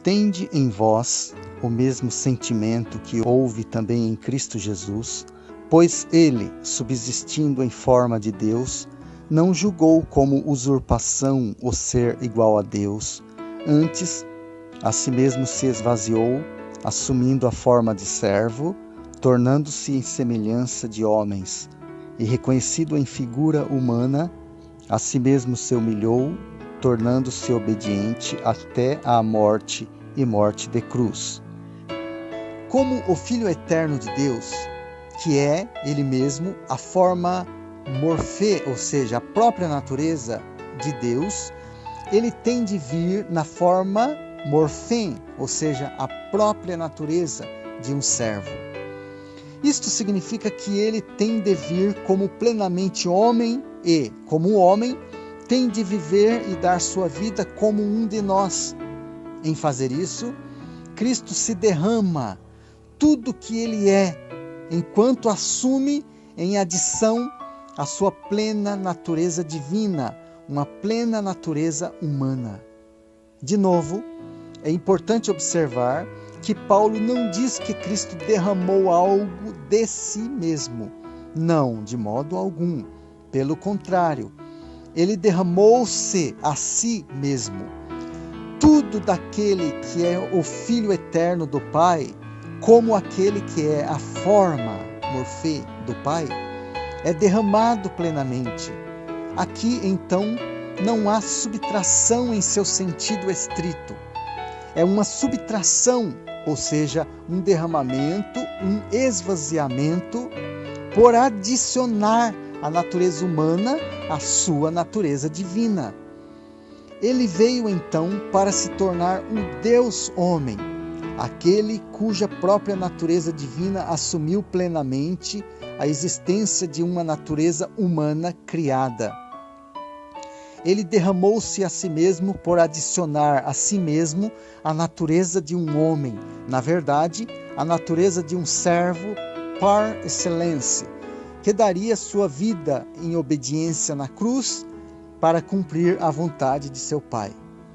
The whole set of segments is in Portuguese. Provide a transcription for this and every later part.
tende em vós o mesmo sentimento que houve também em Cristo Jesus, pois ele, subsistindo em forma de Deus, não julgou como usurpação o ser igual a Deus, antes, a si mesmo se esvaziou, assumindo a forma de servo, tornando-se em semelhança de homens, e reconhecido em figura humana, a si mesmo se humilhou, tornando-se obediente até à morte e morte de cruz. Como o Filho eterno de Deus, que é, ele mesmo, a forma morfê, ou seja, a própria natureza de Deus, ele tem de vir na forma morfém, ou seja, a própria natureza de um servo. Isto significa que ele tem de vir como plenamente homem e, como homem, tem de viver e dar sua vida como um de nós. Em fazer isso, Cristo se derrama tudo que ele é, enquanto assume em adição a sua plena natureza divina, uma plena natureza humana. De novo, é importante observar que Paulo não diz que Cristo derramou algo de si mesmo. Não, de modo algum. Pelo contrário, ele derramou-se a si mesmo. Tudo daquele que é o Filho eterno do Pai, como aquele que é a forma morfê do Pai, é derramado plenamente. Aqui, então, não há subtração em seu sentido estrito. É uma subtração, ou seja, um derramamento, um esvaziamento, por adicionar a natureza humana à sua natureza divina. Ele veio então para se tornar um Deus-homem, aquele cuja própria natureza divina assumiu plenamente a existência de uma natureza humana criada. Ele derramou-se a si mesmo por adicionar a si mesmo a natureza de um homem, na verdade, a natureza de um servo par excellence, que daria sua vida em obediência na cruz para cumprir a vontade de seu Pai.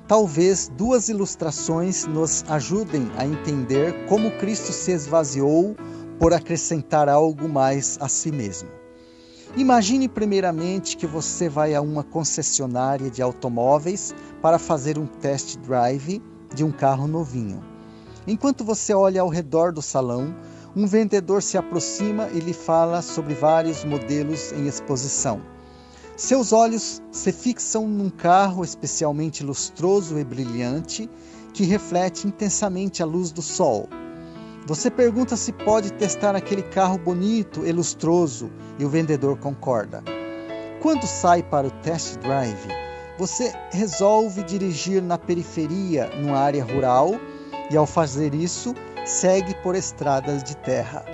Talvez duas ilustrações nos ajudem a entender como Cristo se esvaziou por acrescentar algo mais a si mesmo. Imagine primeiramente que você vai a uma concessionária de automóveis para fazer um test drive de um carro novinho. Enquanto você olha ao redor do salão, um vendedor se aproxima e lhe fala sobre vários modelos em exposição. Seus olhos se fixam num carro especialmente lustroso e brilhante que reflete intensamente a luz do sol. Você pergunta se pode testar aquele carro bonito e lustroso e o vendedor concorda. Quando sai para o test drive, você resolve dirigir na periferia, numa área rural, e ao fazer isso, segue por estradas de terra.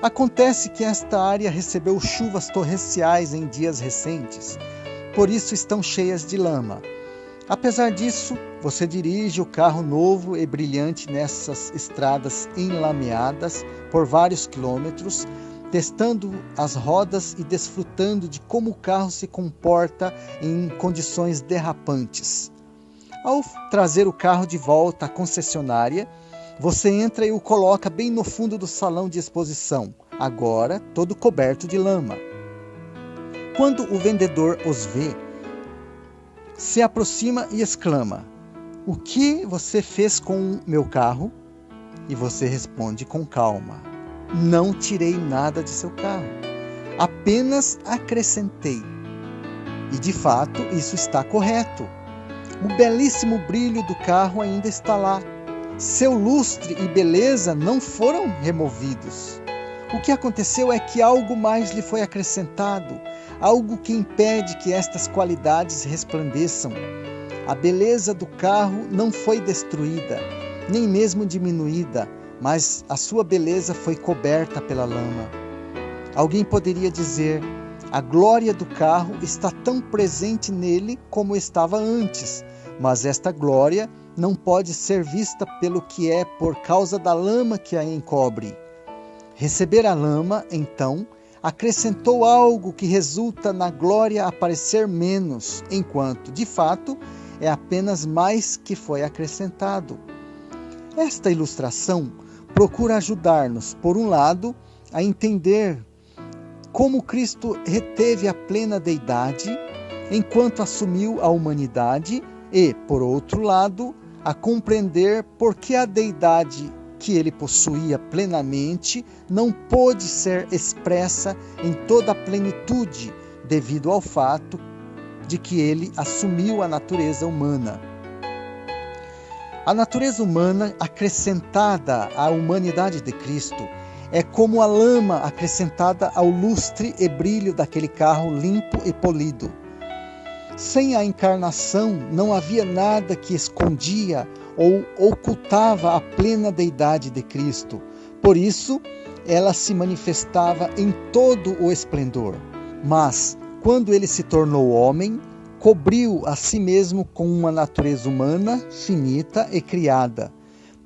Acontece que esta área recebeu chuvas torrenciais em dias recentes, por isso estão cheias de lama. Apesar disso, você dirige o carro novo e brilhante nessas estradas enlameadas por vários quilômetros, testando as rodas e desfrutando de como o carro se comporta em condições derrapantes. Ao trazer o carro de volta à concessionária, você entra e o coloca bem no fundo do salão de exposição, agora todo coberto de lama. Quando o vendedor os vê, se aproxima e exclama: "O que você fez com o meu carro?" E você responde com calma: "Não tirei nada de seu carro, apenas acrescentei." E de fato isso está correto. O belíssimo brilho do carro ainda está lá. Seu lustre e beleza não foram removidos. O que aconteceu é que algo mais lhe foi acrescentado, algo que impede que estas qualidades resplandeçam. A beleza do carro não foi destruída, nem mesmo diminuída, mas a sua beleza foi coberta pela lama. Alguém poderia dizer: a glória do carro está tão presente nele como estava antes, mas esta glória não pode ser vista pelo que é por causa da lama que a encobre. Receber a lama, então, acrescentou algo que resulta na glória aparecer menos, enquanto, de fato, é apenas mais que foi acrescentado. Esta ilustração procura ajudar-nos, por um lado, a entender como Cristo reteve a plena deidade enquanto assumiu a humanidade e, por outro lado, a compreender por que a deidade que ele possuía plenamente não pôde ser expressa em toda a plenitude devido ao fato de que ele assumiu a natureza humana. A natureza humana acrescentada à humanidade de Cristo é como a lama acrescentada ao lustre e brilho daquele carro limpo e polido. Sem a encarnação, não havia nada que escondia ou ocultava a plena deidade de Cristo. Por isso, ela se manifestava em todo o esplendor. Mas, quando ele se tornou homem, cobriu a si mesmo com uma natureza humana, finita e criada.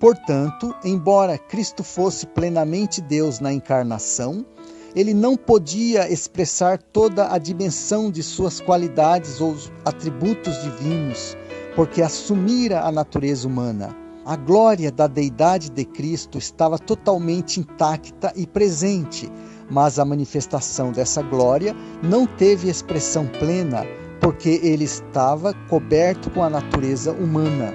Portanto, embora Cristo fosse plenamente Deus na encarnação, ele não podia expressar toda a dimensão de suas qualidades ou atributos divinos, porque assumira a natureza humana. A glória da deidade de Cristo estava totalmente intacta e presente, mas a manifestação dessa glória não teve expressão plena, porque ele estava coberto com a natureza humana.